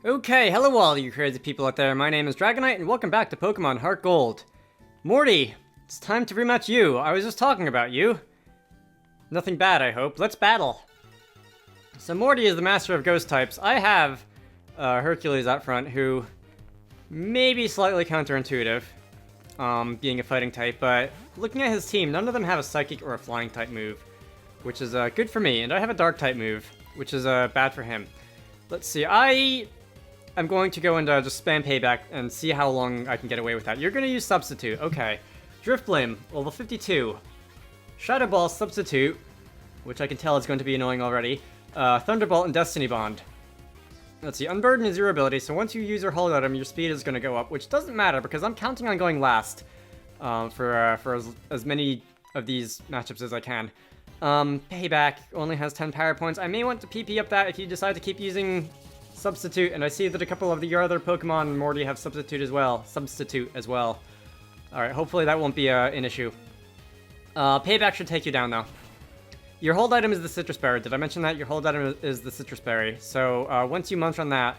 Okay, hello all you crazy people out there. My name is Dragonite, and welcome back to Pokemon HeartGold. Morty, it's time to rematch you. I was just talking about you. Nothing bad, I hope. Let's battle. So Morty is the master of ghost types. I have Hercules out front, who may be slightly counterintuitive, being a fighting type, but looking at his team, none of them have a psychic or a flying type move, which is good for me, and I have a dark type move, which is bad for him. Let's see, I'm going to go and just spam payback and see how long I can get away with that. You're going to use Substitute. Okay. Drifblim, level 52. Shadow Ball, Substitute, which I can tell is going to be annoying already. Thunderbolt and Destiny Bond. Let's see, Unburden is your ability, so once you use your hold item, your speed is going to go up, which doesn't matter because I'm counting on going last for as many of these matchups as I can. Payback only has 10 power points. I may want to PP up that if you decide to keep using Substitute, and I see that a couple of your other Pokemon Morty have Substitute as well. Alright, hopefully that won't be an issue. Payback should take you down, though. Your hold item is the Citrus Berry. Did I mention that? Your hold item is the Citrus Berry. So, once you munch on that,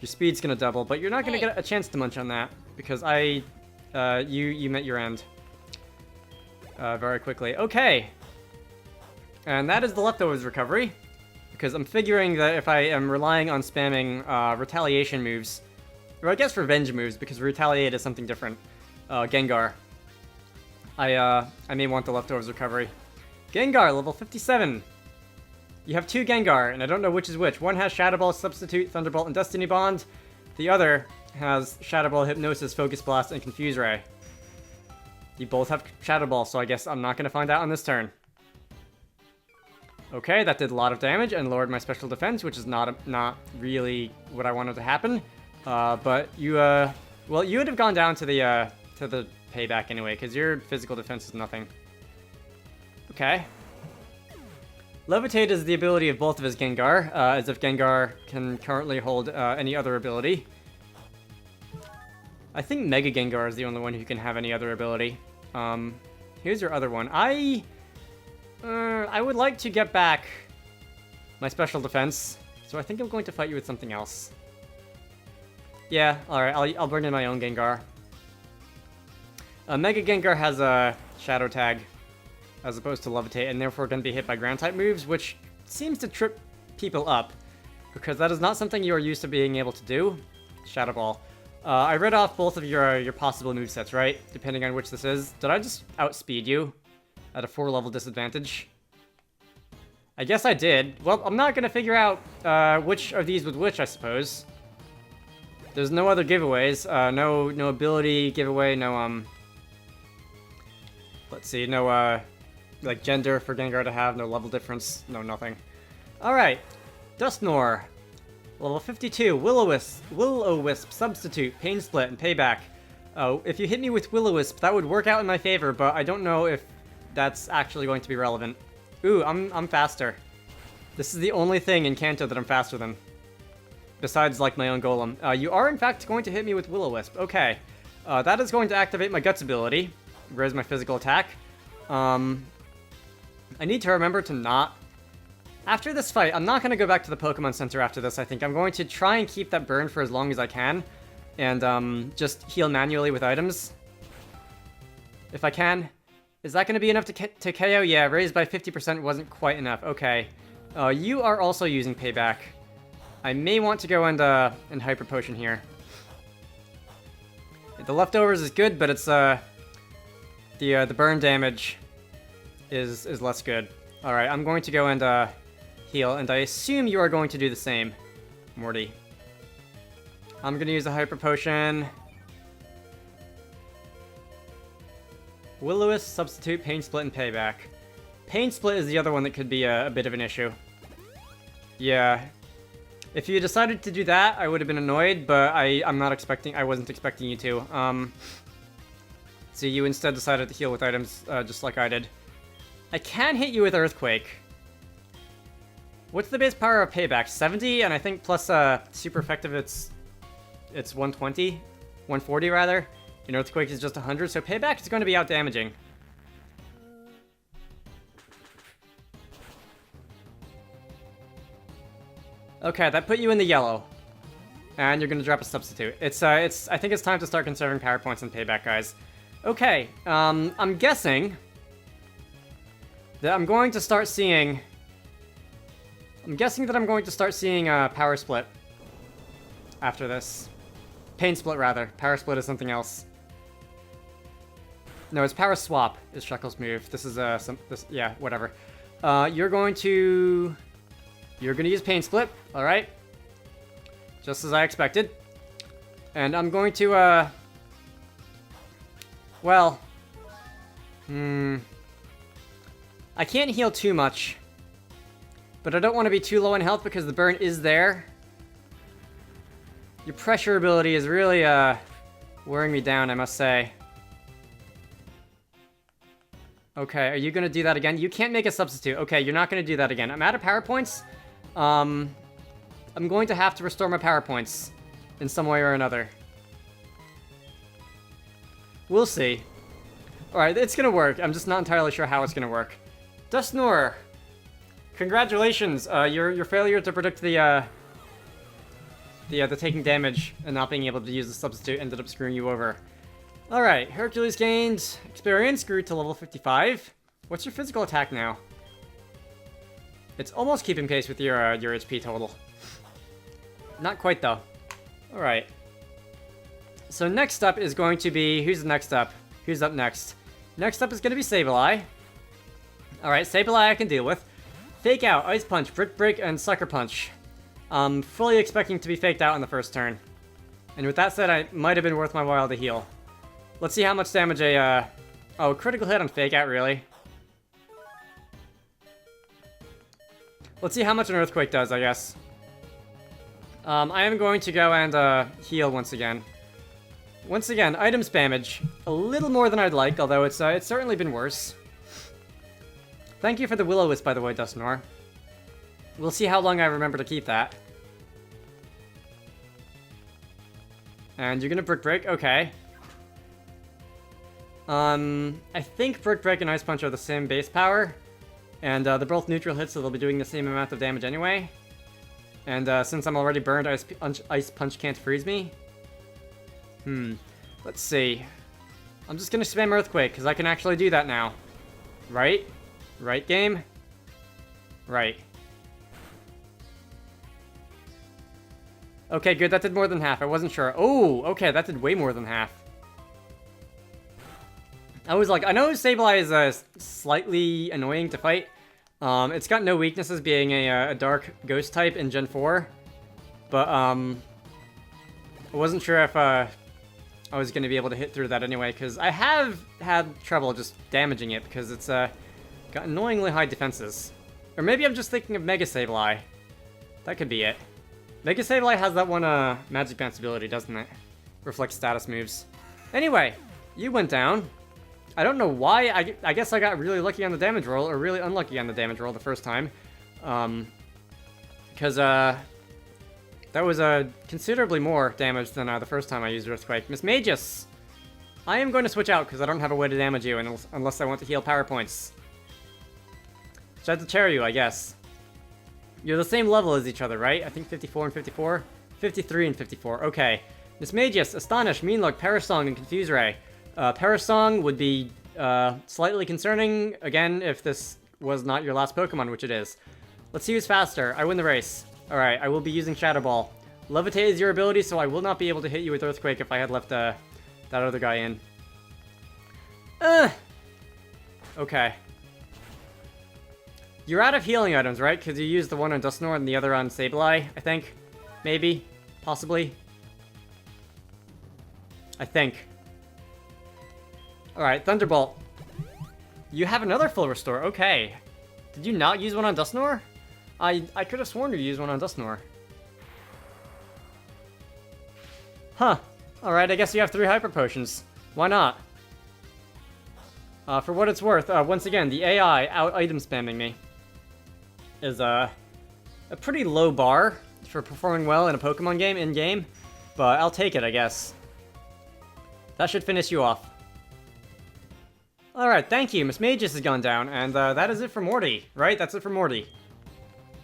your speed's gonna double, but you're not gonna get a chance to munch on that, because you met your end. Very quickly. Okay! And that is the Leftovers recovery. Because I'm figuring that if I am relying on spamming retaliation moves, or I guess revenge moves, because retaliate is something different. Gengar. I may want the Leftovers recovery. Gengar, level 57. You have two Gengar, and I don't know which is which. One has Shadow Ball, Substitute, Thunderbolt, and Destiny Bond. The other has Shadow Ball, Hypnosis, Focus Blast, and Confuse Ray. You both have Shadow Ball, so I guess I'm not going to find out on this turn. Okay, that did a lot of damage and lowered my special defense, which is not really what I wanted to happen. But you, well, you would have gone down to the payback anyway, because your physical defense is nothing. Okay. Levitate is the ability of both of his Gengar, as if Gengar can currently hold any other ability. I think Mega Gengar is the only one who can have any other ability. Here's your other one. I would like to get back my special defense, so I think I'm going to fight you with something else. Yeah, alright, I'll bring in my own Gengar. Mega Gengar has a Shadow Tag, as opposed to Levitate, and therefore can be hit by Ground-type moves, which seems to trip people up, because that is not something you are used to being able to do. Shadow Ball. I read off both of your possible movesets, right? Depending on which this is. Did I just outspeed you? At a 4-level disadvantage? I guess I did. Well, I'm not gonna figure out which of these with which, I suppose. There's no other giveaways. No ability giveaway, no, let's see, no, like, gender for Gengar to have, no level difference, no nothing. Alright. Dusknoir. Level 52, Will-O-Wisp, Substitute, Pain Split, and Payback. Oh, if you hit me with Will-O-Wisp, that would work out in my favor, but I don't know if that's actually going to be relevant. Ooh, I'm faster. This is the only thing in Kanto that I'm faster than. Besides, like, my own Golem. You are, in fact, going to hit me with Will-O-Wisp. Okay. That is going to activate my Guts ability. Raise my physical attack. I need to remember to not... After this fight, I'm not going to go back to the Pokemon Center after this, I think. I'm going to try and keep that burn for as long as I can. And, just heal manually with items. If I can. Is that going to be enough to KO? Yeah, raised by 50% wasn't quite enough. Okay. You are also using Payback. I may want to go and Hyper Potion here. The Leftovers is good, but it's, the burn damage is less good. Alright, I'm going to go and, heal, and I assume you are going to do the same, Morty. I'm going to use a Hyper Potion. Will-O-Wisp, Substitute, Pain Split, and Payback. Pain Split is the other one that could be a bit of an issue. Yeah. If you decided to do that, I would have been annoyed, but I wasn't expecting you to. So you instead decided to heal with items, just like I did. I can hit you with Earthquake. What's the base power of Payback? 70, and I think plus, super effective it's 120? 140, rather? And Earthquake is just 100, so Payback is going to be out-damaging. Okay, that put you in the yellow. And you're gonna drop a substitute. I think it's time to start conserving power points and payback, guys. Okay, I'm guessing that I'm going to start seeing... Power Split after this. Pain Split, rather. Power Split is something else. No, it's Power Swap is Shuckle's move. This is, yeah, whatever. You're gonna use Pain Split, alright? Just as I expected. And I'm going to, well... I can't heal too much. But I don't want to be too low in health because the burn is there. Your pressure ability is really, wearing me down, I must say. Okay, are you gonna do that again? You can't make a substitute. Okay, you're not gonna do that again. I'm out of power points. I'm going to have to restore my power points in some way or another. We'll see. Alright, it's gonna work. I'm just not entirely sure how it's gonna work. Dustnor! Congratulations! Your failure to predict the taking damage and not being able to use the substitute ended up screwing you over. Alright, Hercules gained experience, grew to level 55. What's your physical attack now? It's almost keeping pace with your HP total. Not quite, though. Alright. So next up is going to be... Who's next up? Who's up next? Next up is going to be Sableye. Alright, Sableye I can deal with. Fake Out, Ice Punch, Brick Break, and Sucker Punch. I'm fully expecting to be faked out on the first turn. And with that said, it might have been worth my while to heal. Let's see how much damage a, Oh, critical hit on Fake Out, really? Let's see how much an Earthquake does, I guess. I am going to go and, heal once again. Once again, item spammage. A little more than I'd like, although it's certainly been worse. Thank you for the Will-O-Wisp, by the way, Dustnor. We'll see how long I remember to keep that. And you're gonna Brick Break? Okay. I think Brick Break and Ice Punch are the same base power. And they're both neutral hits, so they'll be doing the same amount of damage anyway. And since I'm already burned, Ice Punch can't freeze me. Let's see. I'm just gonna spam Earthquake, because I can actually do that now. Right? Right, game? Right. Okay, good, that did more than half. I wasn't sure. Oh, okay, that did way more than half. I was like, I know Sableye is slightly annoying to fight. It's got no weaknesses being a dark ghost type in Gen 4. But, I wasn't sure if I was going to be able to hit through that anyway, because I have had trouble just damaging it, because it's got annoyingly high defenses. Or maybe I'm just thinking of Mega Sableye. That could be it. Mega Sableye has that one Magic Bounce ability, doesn't it? Reflect status moves. Anyway, you went down. I don't know why. I guess I got really lucky on the damage roll, or really unlucky on the damage roll the first time. Because that was considerably more damage than the first time I used Earthquake. Miss Magus! I am going to switch out because I don't have a way to damage you unless I want to heal power points. So I have to chair you, I guess. You're the same level as each other, right? I think 54 and 54? 53 and 54, okay. Miss Magus, Astonish, Meanlook, Parasong, and Confuse Ray. Parasong would be slightly concerning, again, if this was not your last Pokemon, which it is. Let's see who's faster. I win the race. Alright, I will be using Shadow Ball. Levitate is your ability, so I will not be able to hit you with Earthquake if I had left that other guy in. Okay. You're out of healing items, right? Because you used the one on Dustnor and the other on Sableye, I think. Maybe. Possibly. I think. Alright, Thunderbolt. You have another full restore. Okay. Did you not use one on Dustnor? I could have sworn you used one on Dustnor. Huh. Alright, I guess you have 3 Hyper Potions. Why not? For what it's worth, once again, the AI out-item spamming me is a pretty low bar for performing well in a Pokemon game, in-game, but I'll take it, I guess. That should finish you off. Alright, thank you. Miss Magus has gone down, and that is it for Morty, right? That's it for Morty.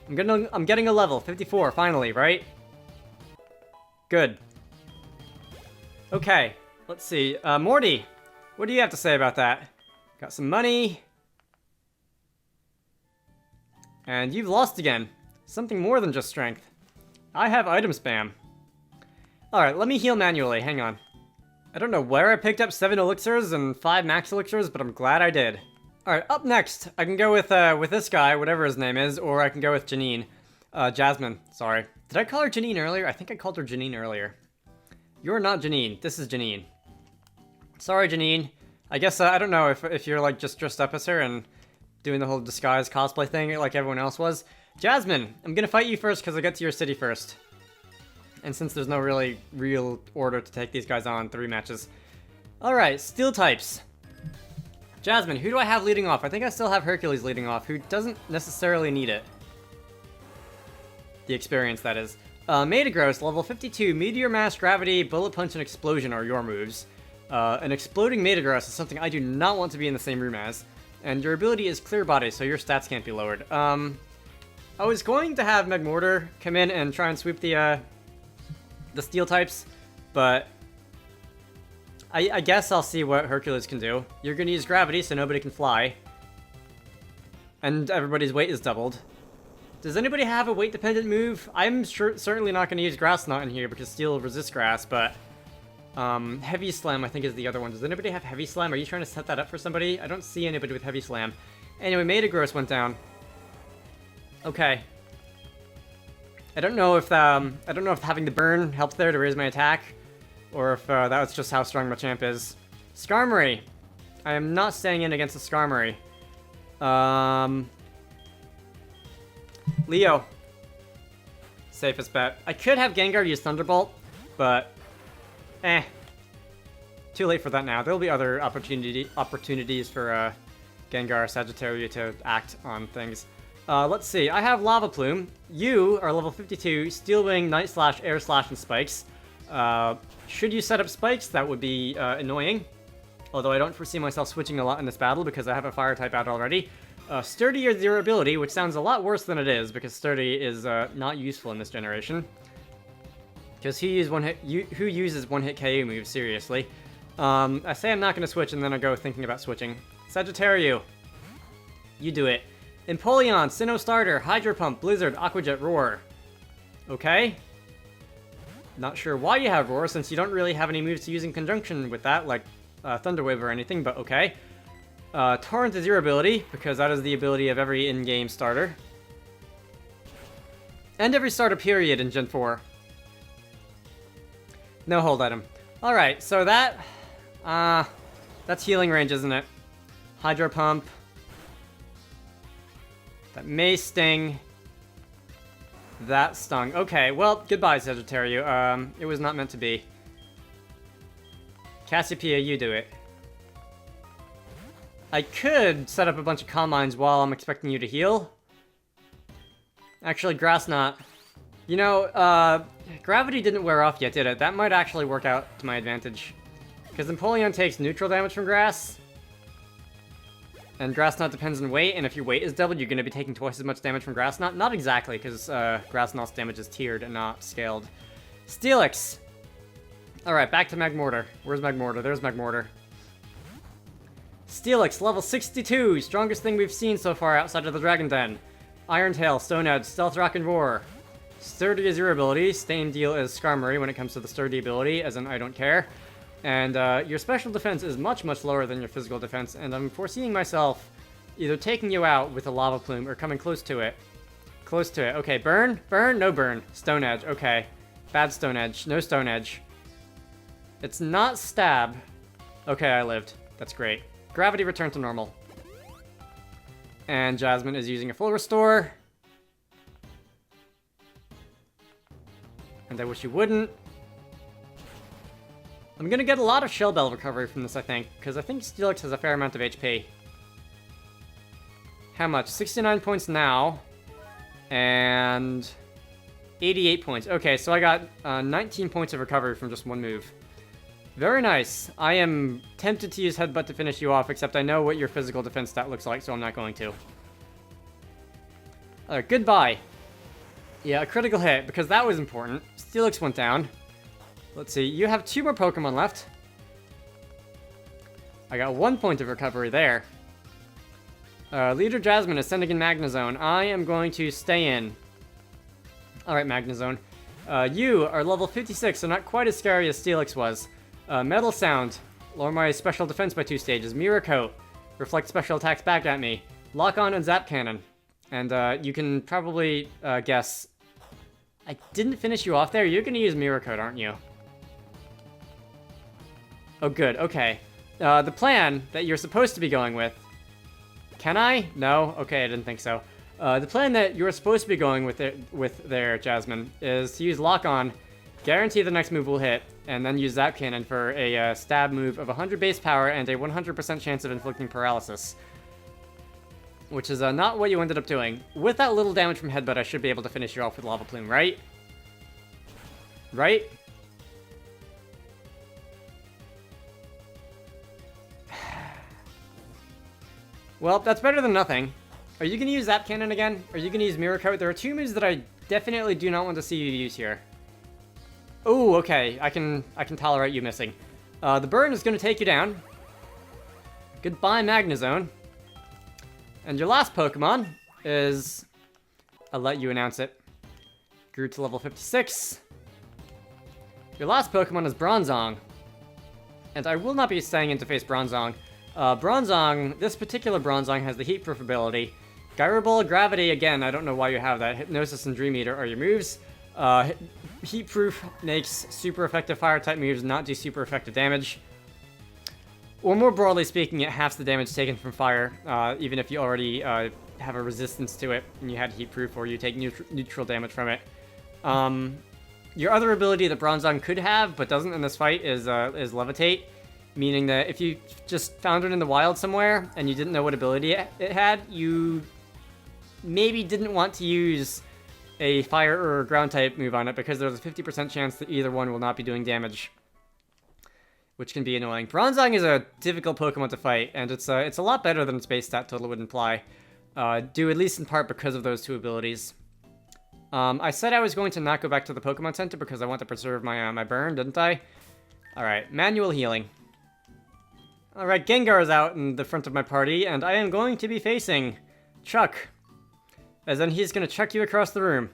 I'm getting a level, 54, finally, right? Good. Okay, let's see. Morty, what do you have to say about that? Got some money. And you've lost again. Something more than just strength. I have item spam. Alright, let me heal manually. Hang on. I don't know where I picked up 7 elixirs and 5 max elixirs, but I'm glad I did. Alright, up next, I can go with this guy, whatever his name is, or I can go with Janine. Jasmine, sorry. Did I call her Janine earlier? I think I called her Janine earlier. You're not Janine. This is Janine. Sorry, Janine. I guess, I don't know if you're, like, just dressed up as her and doing the whole disguise cosplay thing like everyone else was. Jasmine, I'm gonna fight you first because I get to your city first. And since there's no really real order to take these guys on, 3 matches. Alright, steel types. Jasmine, who do I have leading off? I think I still have Hercules leading off, who doesn't necessarily need it. The experience, that is. Metagross, level 52, Meteor Mass, Gravity, Bullet Punch, and Explosion are your moves. An exploding Metagross is something I do not want to be in the same room as. And your ability is Clear Body, so your stats can't be lowered. I was going to have Magmortar come in and try and sweep the steel types, but I guess I'll see what Hercules can do. You're gonna use Gravity, so nobody can fly. And everybody's weight is doubled. Does anybody have a weight-dependent move? I'm certainly not gonna use Grass Knot in here because Steel resists Grass, but Heavy Slam I think is the other one. Does anybody have Heavy Slam? Are you trying to set that up for somebody? I don't see anybody with Heavy Slam. Anyway, Metagross went down. Okay. I don't know if having the burn helped there to raise my attack, or if that was just how strong my champ is. Skarmory. I am not staying in against the Skarmory. Leo. Safest bet. I could have Gengar use Thunderbolt, but too late for that now. There'll be other opportunities for Gengar, Sagittarius to act on things. Let's see. I have Lava Plume. You are level 52, Steel Wing, Night Slash, Air Slash, and Spikes. Should you set up Spikes, that would be annoying. Although I don't foresee myself switching a lot in this battle because I have a Fire type out already. Sturdy or Durability, which sounds a lot worse than it is because Sturdy is not useful in this generation. Because who uses one-hit KO moves, seriously. I say I'm not going to switch and then I go thinking about switching. Sagittarius. You do it. Empoleon, Sinnoh Starter, Hydro Pump, Blizzard, Aqua Jet, Roar. Okay. Not sure why you have Roar, since you don't really have any moves to use in conjunction with that, like Thunder Wave or anything, but okay. Torrent is your ability, because that is the ability of every in-game starter. And every starter period in Gen 4. No hold item. Alright, so that's healing range, isn't it? Hydro Pump. That may sting. That stung. Okay, well, goodbye, Sagittarius. It was not meant to be. Cassiopeia, you do it. I could set up a bunch of Calm Minds while I'm expecting you to heal. Actually, Grass Knot. You know, Gravity didn't wear off yet, did it? That might actually work out to my advantage. Because Empoleon takes neutral damage from Grass. And Grass Knot depends on weight, and if your weight is doubled, you're going to be taking twice as much damage from Grass Knot. Not exactly, because Grass Knot's damage is tiered and not scaled. Steelix! Alright, back to Magmortar. Where's Magmortar? There's Magmortar. Steelix, level 62! Strongest thing we've seen so far outside of the Dragon Den. Iron Tail, Stone Edge, Stealth Rock, and Roar. Sturdy is your ability. Stain Deal is Skarmory when it comes to the Sturdy ability, as in I don't care. And your special defense is much, much lower than your physical defense, and I'm foreseeing myself either taking you out with a Lava Plume or coming close to it. Close to it. Okay, burn? Burn? No burn. Stone Edge. Okay. Bad Stone Edge. No Stone Edge. It's not Stab. Okay, I lived. That's great. Gravity return to normal. And Jasmine is using a full restore. And I wish you wouldn't. I'm gonna get a lot of Shell Bell recovery from this, I think, because I think Steelix has a fair amount of HP. How much? 69 points now. And 88 points. Okay, so I got 19 points of recovery from just one move. Very nice. I am tempted to use Headbutt to finish you off, except I know what your physical defense stat looks like, so I'm not going to. Alright, goodbye. Yeah, a critical hit, because that was important. Steelix went down. Let's see, you have 2 more Pokemon left. I got 1 point of recovery there. Leader Jasmine is sending in Magnezone. I am going to stay in. Alright, Magnezone. You are level 56, so not quite as scary as Steelix was. Metal Sound. Lower my special defense by 2 stages. Mirror Coat. Reflect special attacks back at me. Lock On and Zap Cannon. And you can probably guess. I didn't finish you off there. You're going to use Mirror Coat, aren't you? Oh, good. Okay. The plan that you're supposed to be going with... Can I? No? Okay, I didn't think so. The plan that you're supposed to be going with there, Jasmine, is to use Lock On, guarantee the next move will hit, and then use Zap Cannon for a stab move of 100 base power and a 100% chance of inflicting paralysis. Which is not what you ended up doing. With that little damage from Headbutt, I should be able to finish you off with Lava Plume, right? Right? Well, that's better than nothing. Are you going to use Zap Cannon again? Are you going to use Mirror Coat? There are 2 moves that I definitely do not want to see you use here. Oh, okay. I can tolerate you missing. The burn is going to take you down. Goodbye, Magnezone. And your last Pokemon is... I'll let you announce it. Grew to level 56. Your last Pokemon is Bronzong. And I will not be staying in to face Bronzong. Bronzong, this particular Bronzong has the Heat Proof ability. Gyro Ball, Gravity, again, I don't know why you have that. Hypnosis and Dream Eater are your moves. Heat Proof makes super effective Fire-type moves not do super effective damage. Or more broadly speaking, it halves the damage taken from Fire, even if you already have a resistance to it and you had Heat Proof or you take neutral damage from it. Your other ability that Bronzong could have, but doesn't in this fight, is Levitate. Meaning that if you just found it in the wild somewhere and you didn't know what ability it had, you maybe didn't want to use a fire or ground type move on it because there's a 50% chance that either one will not be doing damage, which can be annoying. Bronzong is a difficult Pokemon to fight, and it's a lot better than its base stat total would imply, due at least in part because of those 2 abilities. I said I was going to not go back to the Pokemon Center because I want to preserve my my burn, didn't I? Alright, manual healing. Alright, Gengar is out in the front of my party, and I am going to be facing Chuck. As then he's going to chuck you across the room.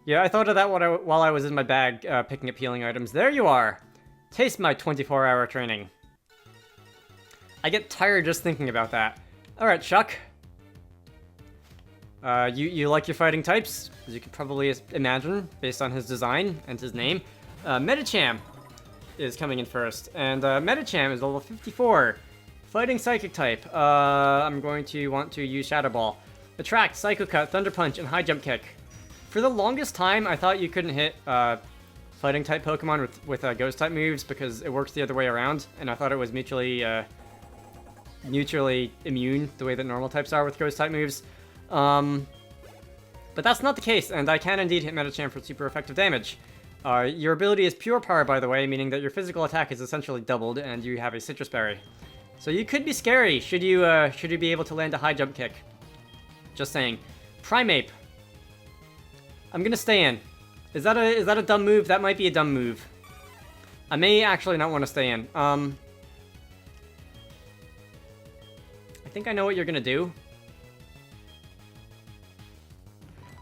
Yeah, I thought of that while I was in my bag picking up healing items. There you are! Taste my 24-hour training. I get tired just thinking about that. Alright, Chuck. You like your fighting types, as you can probably imagine, based on his design and his name. Medicham is coming in first, and Medicham is level 54. Fighting Psychic type. I'm going to want to use Shadow Ball. Attract, Psycho Cut, Thunder Punch, and High Jump Kick. For the longest time, I thought you couldn't hit Fighting type Pokemon with Ghost type moves because it works the other way around, and I thought it was mutually immune the way that normal types are with Ghost type moves. But that's not the case, and I can indeed hit Medicham for super effective damage. Your ability is Pure Power, by the way, meaning that your physical attack is essentially doubled, and you have a Citrus Berry. So you could be scary should you be able to land a High Jump Kick. Just saying. Primeape. I'm gonna stay in. Is that a dumb move? That might be a dumb move. I may actually not want to stay in. I think I know what you're gonna do.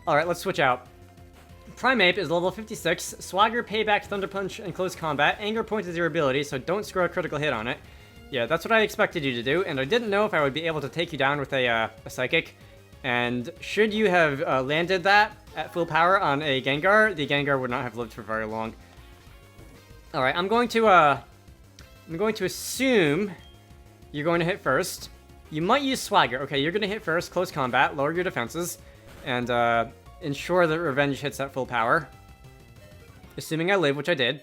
Alright, let's switch out. Primeape is level 56. Swagger, Payback, Thunder Punch, and Close Combat. Anger Point is your ability, so don't screw a critical hit on it. Yeah, that's what I expected you to do, and I didn't know if I would be able to take you down with a Psychic. And should you have landed that at full power on a Gengar, the Gengar would not have lived for very long. Alright, I'm going to assume you're going to hit first. You might use Swagger. Okay, you're going to hit first, Close Combat, lower your defenses, and ensure that Revenge hits at full power. Assuming I live, which I did.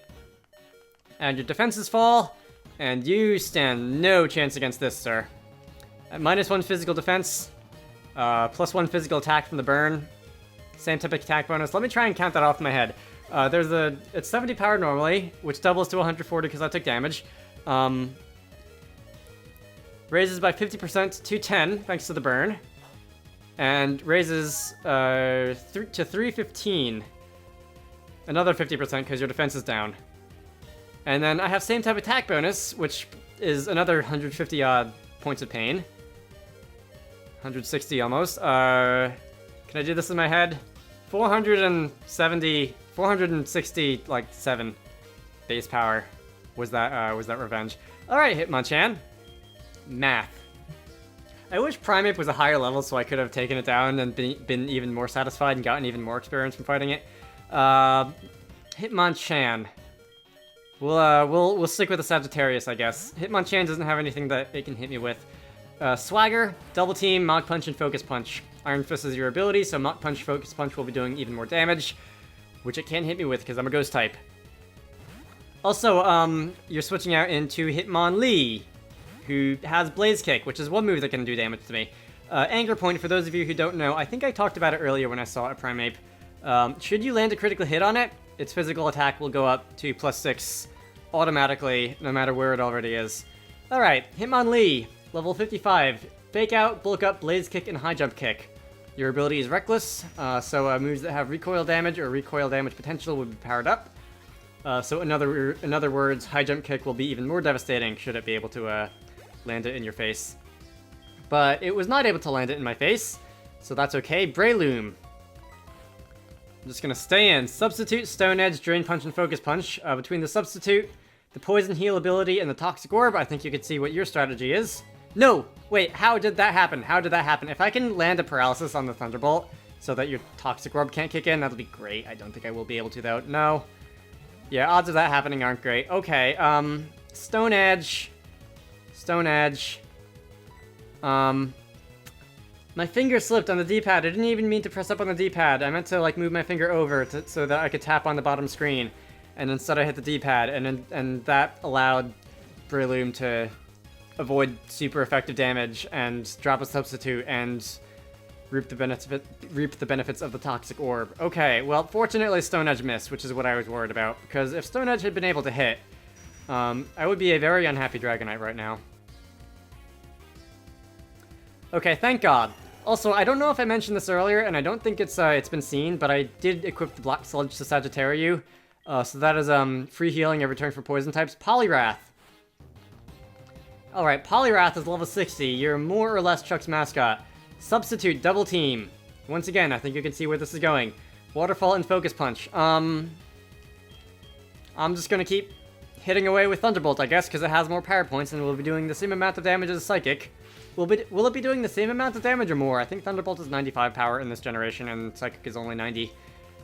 And your defenses fall, and you stand no chance against this, sir. At -1 physical defense, +1 physical attack from the burn, same type of attack bonus. Let me try and count that off in my head. It's 70 power normally, which doubles to 140 because I took damage. Raises by 50% to 10 thanks to the burn. And raises to 315. Another 50% because your defense is down. And then I have same type attack bonus, which is another 150 odd points of pain. 160 almost. Can I do this in my head? 460, like 7 base power was that revenge. All right, Hitmonchan. Math. I wish Primeape was a higher level so I could have taken it down and been even more satisfied and gotten even more experience from fighting it. Hitmonchan. We'll stick with the Sagittarius, I guess. Hitmonchan doesn't have anything that it can hit me with. Swagger, Double Team, Mach Punch, and Focus Punch. Iron Fist is your ability, so Mach Punch, Focus Punch will be doing even more damage, which it can't hit me with because I'm a Ghost type. Also, you're switching out into Hitmonlee, who has Blaze Kick, which is one move that can do damage to me. Anger Point, for those of you who don't know, I think I talked about it earlier when I saw a Primeape. Should you land a critical hit on it, its physical attack will go up to +6 automatically, no matter where it already is. Alright, Hitmonlee, level 55. Fake Out, Bulk Up, Blaze Kick, and High Jump Kick. Your ability is Reckless, so moves that have recoil damage or recoil damage potential will be powered up. So in other words, High Jump Kick will be even more devastating should it be able to land it in your face. But it was not able to land it in my face, so that's okay. Breloom. I'm just gonna stay in. Substitute, Stone Edge, Drain Punch, and Focus Punch. Between the Substitute, the Poison Heal ability, and the Toxic Orb, I think you can see what your strategy is. No! Wait, how did that happen? How did that happen? If I can land a Paralysis on the Thunderbolt so that your Toxic Orb can't kick in, that'll be great. I don't think I will be able to, though. No. Yeah, odds of that happening aren't great. Okay, Stone Edge. Stone Edge. My finger slipped on the D-pad. I didn't even mean to press up on the D-pad. I meant to, like, move my finger over so that I could tap on the bottom screen. And instead I hit the D-pad, and that allowed Breloom to avoid super effective damage and drop a substitute and reap the benefits of the Toxic Orb. Okay, well, fortunately Stone Edge missed, which is what I was worried about. Because if Stone Edge had been able to hit, I would be a very unhappy Dragonite right now. Okay, thank God. Also, I don't know if I mentioned this earlier, and I don't think it's been seen, but I did equip the Black Sludge to Sagittarius. So that is free healing every turn for poison types. Poliwrath. Alright, Poliwrath is level 60. You're more or less Chuck's mascot. Substitute, Double Team. Once again, I think you can see where this is going. Waterfall and Focus Punch. I'm just gonna keep hitting away with Thunderbolt, I guess, because it has more power points and will be doing the same amount of damage as Psychic. Will it be doing the same amount of damage or more? I think Thunderbolt is 95 power in this generation, and Psychic is only 90.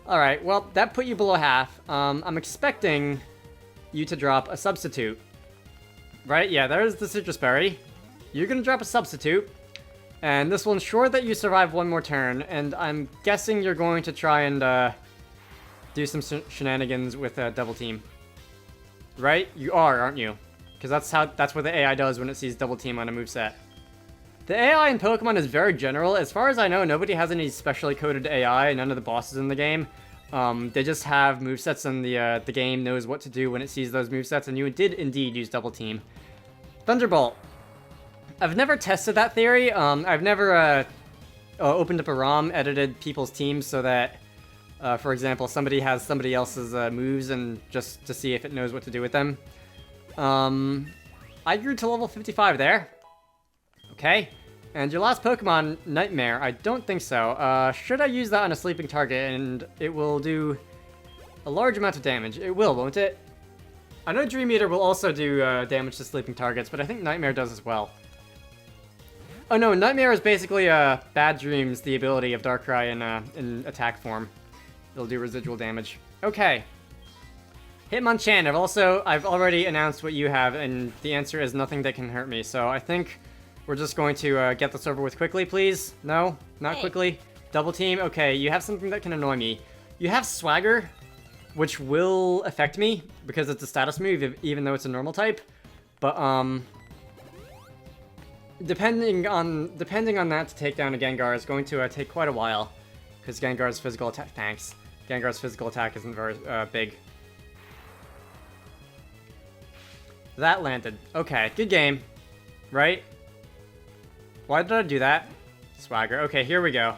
Alright, well, that put you below half. I'm expecting you to drop a Substitute. Right? Yeah, there's the Citrus Berry. You're gonna drop a Substitute, and this will ensure that you survive one more turn, and I'm guessing you're going to try and do some shenanigans with a Double Team. Right? You are, aren't you? Because that's what the AI does when it sees Double Team on a moveset. The AI in Pokemon is very general. As far as I know, nobody has any specially coded AI, none of the bosses in the game. They just have movesets, and the game knows what to do when it sees those movesets, and you did indeed use Double Team. Thunderbolt. I've never tested that theory. I've never opened up a ROM, edited people's teams so that, for example, somebody has somebody else's moves and just to see if it knows what to do with them. I grew to level 55 there. Okay. And your last Pokemon, Nightmare, I don't think so. Should I use that on a sleeping target and it will do a large amount of damage? It will, won't it? I know Dream Eater will also do damage to sleeping targets, but I think Nightmare does as well. Oh no, Nightmare is basically Bad Dreams, the ability of Darkrai in attack form. It'll do residual damage. Okay. Hitmonchan, I've already announced what you have, and the answer is nothing that can hurt me, so I think we're just going to get this over with quickly, please. No? Not quickly? Double Team? Okay, you have something that can annoy me. You have Swagger, which will affect me, because it's a status move, even though it's a normal type. But, depending on that to take down a Gengar is going to take quite a while, because Gengar's physical attack... Thanks. Gengar's physical attack isn't very big. That landed. Okay, good game. Right? Why did I do that? Swagger. Okay, here we go.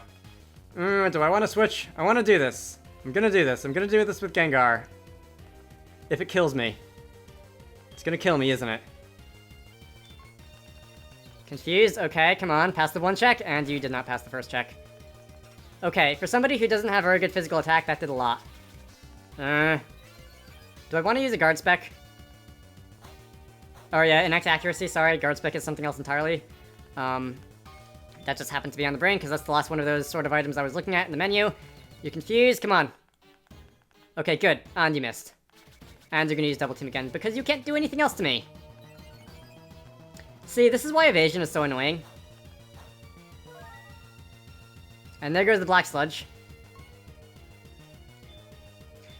Do I want to switch? I want to do this. I'm gonna do this. I'm gonna do this with Gengar. If it kills me. It's gonna kill me, isn't it? Confused? Okay, come on, pass the one check, and you did not pass the first check. Okay, for somebody who doesn't have very good physical attack, that did a lot. Do I want to use a guard spec? Oh yeah, inactive accuracy, sorry, guard spec is something else entirely. That just happened to be on the brain, because that's the last one of those sort of items I was looking at in the menu. You're confused, come on. Okay, good, and you missed. And you're gonna use double team again, because you can't do anything else to me. See, this is why evasion is so annoying. And there goes the black sludge.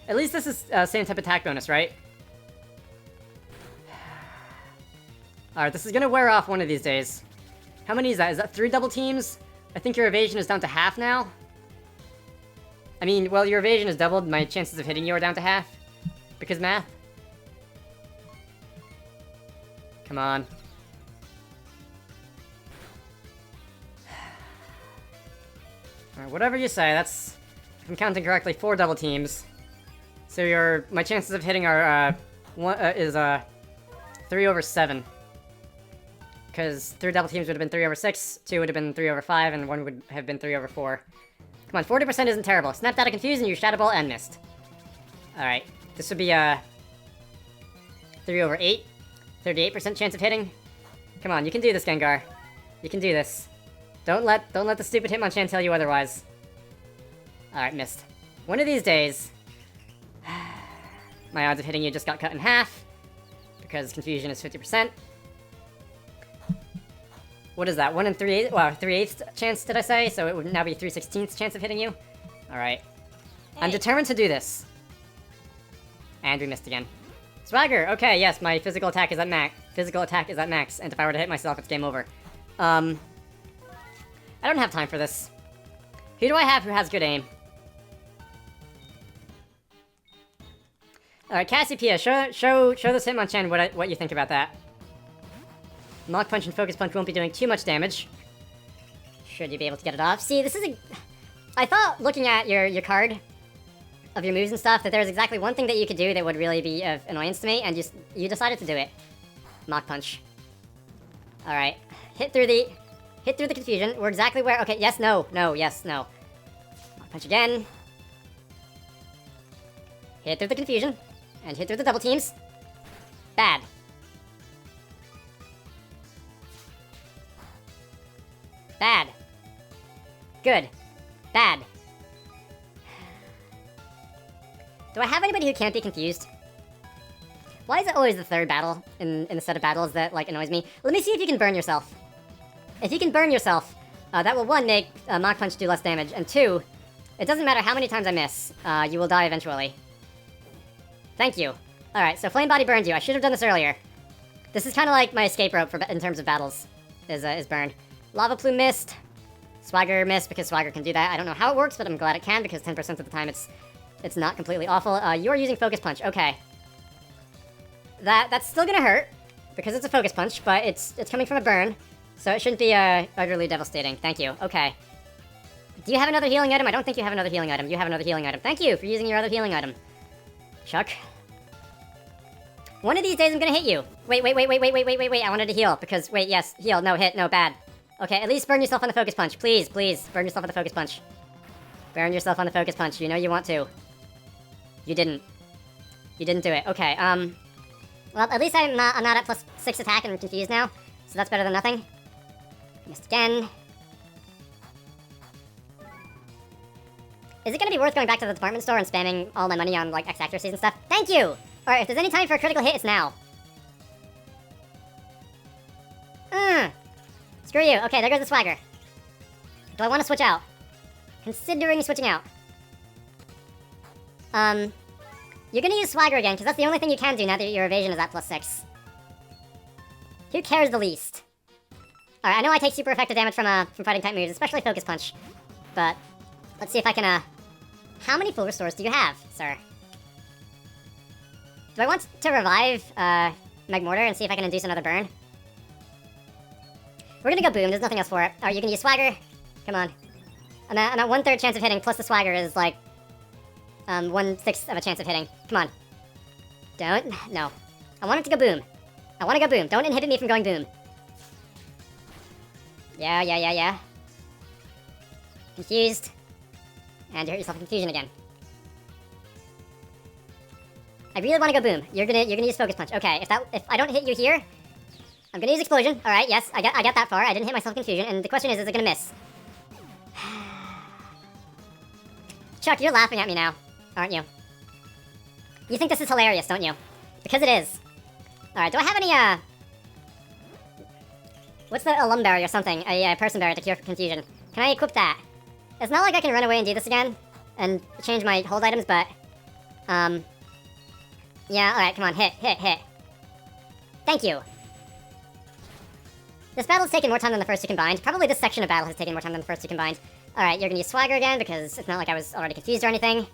At least this is same type attack bonus, right? Alright, this is gonna wear off one of these days. How many is that? Is that 3 double teams? I think your evasion is down to half now. I mean, well, your evasion is doubled. My chances of hitting you are down to half. Because math. Come on. Alright, whatever you say, that's, if I'm counting correctly, 4 double teams. So my chances of hitting are, 3 over 7. Because 3 double teams would have been 3 over 6, 2 would have been 3 over 5, and 1 would have been 3 over 4. Come on, 40% isn't terrible. Snapped out of confusion, you Shadow Ball, and missed. Alright, this would be, 3 over 8. 38% chance of hitting. Come on, you can do this, Gengar. You can do this. Don't let the stupid Hitmonchan tell you otherwise. Alright, missed. One of these days, my odds of hitting you just got cut in half, because confusion is 50%. What is that? 1 and 3/8? Well, 3/8 chance, did I say? So it would now be 3/16 chance of hitting you. Alright. Hey. I'm determined to do this. And we missed again. Swagger! Okay, yes, my physical attack is at max. Physical attack is at max, and if I were to hit myself, it's game over. I don't have time for this. Who do I have who has good aim? Alright, Cassiopeia, show this Hitmonchan what you think about that. Mach Punch and Focus Punch won't be doing too much damage. Should you be able to get it off? See, this is a... I thought, looking at your card of your moves and stuff, that there's exactly one thing that you could do that would really be of annoyance to me, and you decided to do it. Mach Punch. Alright. Hit through the confusion. We're exactly where... Okay, yes, no, yes, no. Mach Punch again. Hit through the confusion. And hit through the double teams. Bad. Bad. Good. Bad. Do I have anybody who can't be confused? Why is it always the third battle in the set of battles that, like, annoys me? Let me see if you can burn yourself. If you can burn yourself, that will, 1, make Mach Punch do less damage, and 2, it doesn't matter how many times I miss, you will die eventually. Thank you. Alright, so Flame Body burned you. I should have done this earlier. This is kind of like my escape rope in terms of battles, is burn. Lava Plume missed. Swagger missed, because Swagger can do that. I don't know how it works, but I'm glad it can, because 10% of the time it's not completely awful. You are using Focus Punch. Okay. That's still gonna hurt, because it's a Focus Punch, but it's coming from a burn, so it shouldn't be utterly devastating. Thank you. Okay. Do you have another healing item? I don't think you have another healing item. You have another healing item. Thank you for using your other healing item. Chuck. One of these days I'm gonna hit you. Wait. I wanted to heal, because, wait, yes, heal. No, hit. No, bad. Okay, at least burn yourself on the Focus Punch. Please, burn yourself on the Focus Punch. Burn yourself on the Focus Punch. You know you want to. You didn't. You didn't do it. Okay, well, at least I'm not at +6 attack and I'm confused now, so that's better than nothing. Missed again. Is it gonna be worth going back to the department store and spamming all my money on, like, X accuracies and stuff? Thank you! Alright, if there's any time for a critical hit, it's now. Screw you. Okay, there goes the Swagger. Do I want to switch out? Considering switching out. You're gonna use Swagger again, because that's the only thing you can do now that your evasion is at +6. Who cares the least? Alright, I know I take super effective damage from fighting type moves, especially Focus Punch. But, let's see if I can, How many full restores do you have, sir? Do I want to revive, Magmortar and see if I can induce another burn? We're gonna go Boom, there's nothing else for it. Alright, you can use Swagger. Come on. I'm at 1/3 chance of hitting, plus the Swagger is like, 1/6 of a chance of hitting. Come on. Don't. No. I want it to go boom. I want to go boom. Don't inhibit me from going boom. Yeah. Confused. And you hurt yourself in confusion again. I really want to go boom. You're gonna use focus punch. Okay, if I don't hit you here, I'm gonna use explosion. All right, yes, I got that far. I didn't hit myself in confusion, and the question is it gonna miss? Chuck, you're laughing at me now, aren't you? You think this is hilarious, don't you? Because it is. All right, do I have any what's the alum berry or something? A person berry to cure confusion. Can I equip that? It's not like I can run away and do this again and change my hold items, but yeah, alright, come on, hit. Thank you. This battle's taken more time than the first two combined. Probably this section of battle has taken more time than the first two combined. Alright, you're gonna use Swagger again, because it's not like I was already confused or anything.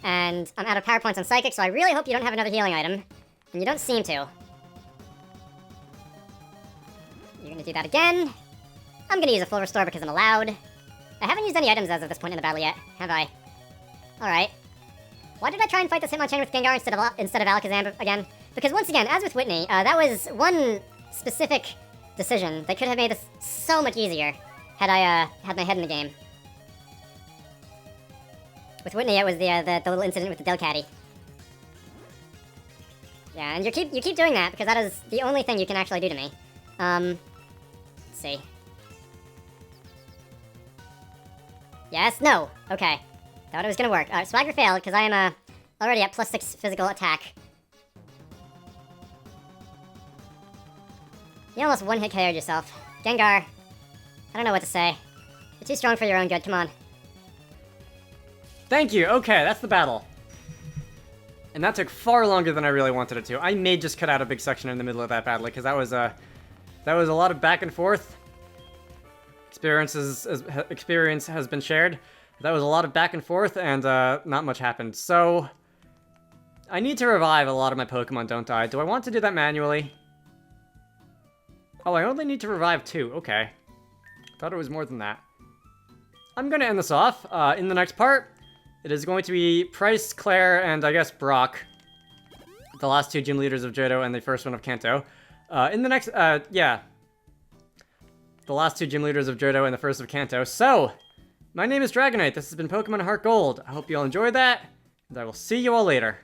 And I'm out of power points on Psychic, so I really hope you don't have another healing item. And you don't seem to. You're gonna do that again. I'm gonna use a full restore because I'm allowed. I haven't used any items as of this point in the battle yet, have I? Alright. Why did I try and fight this Hitmonchan with Gengar instead of Alakazam again? Because once again, as with Whitney, that was one specific decision that could have made this so much easier had I had my head in the game. With Whitney, it was the little incident with the Delcatty. Yeah, and you keep doing that because that is the only thing you can actually do to me. Let's see. Yes? No. Okay. Thought it was gonna work. Swagger failed, because I am, already at +6 physical attack. You almost one-hit KO'd yourself. Gengar. I don't know what to say. You're too strong for your own good, come on. Thank you, okay, that's the battle. And that took far longer than I really wanted it to. I may just cut out a big section in the middle of that battle, because that was a lot of back and forth. Experience has been shared. That was a lot of back and forth, and not much happened. So, I need to revive a lot of my Pokemon, don't I? Do I want to do that manually? Oh, I only need to revive 2. Okay. Thought it was more than that. I'm gonna end this off. In the next part, it is going to be Price, Claire, and I guess Brock. The last 2 gym leaders of Johto and the first one of Kanto. In the next, yeah. The last 2 gym leaders of Johto and the first of Kanto. So, my name is Dragonite. This has been Pokemon HeartGold. I hope you all enjoyed that, and I will see you all later.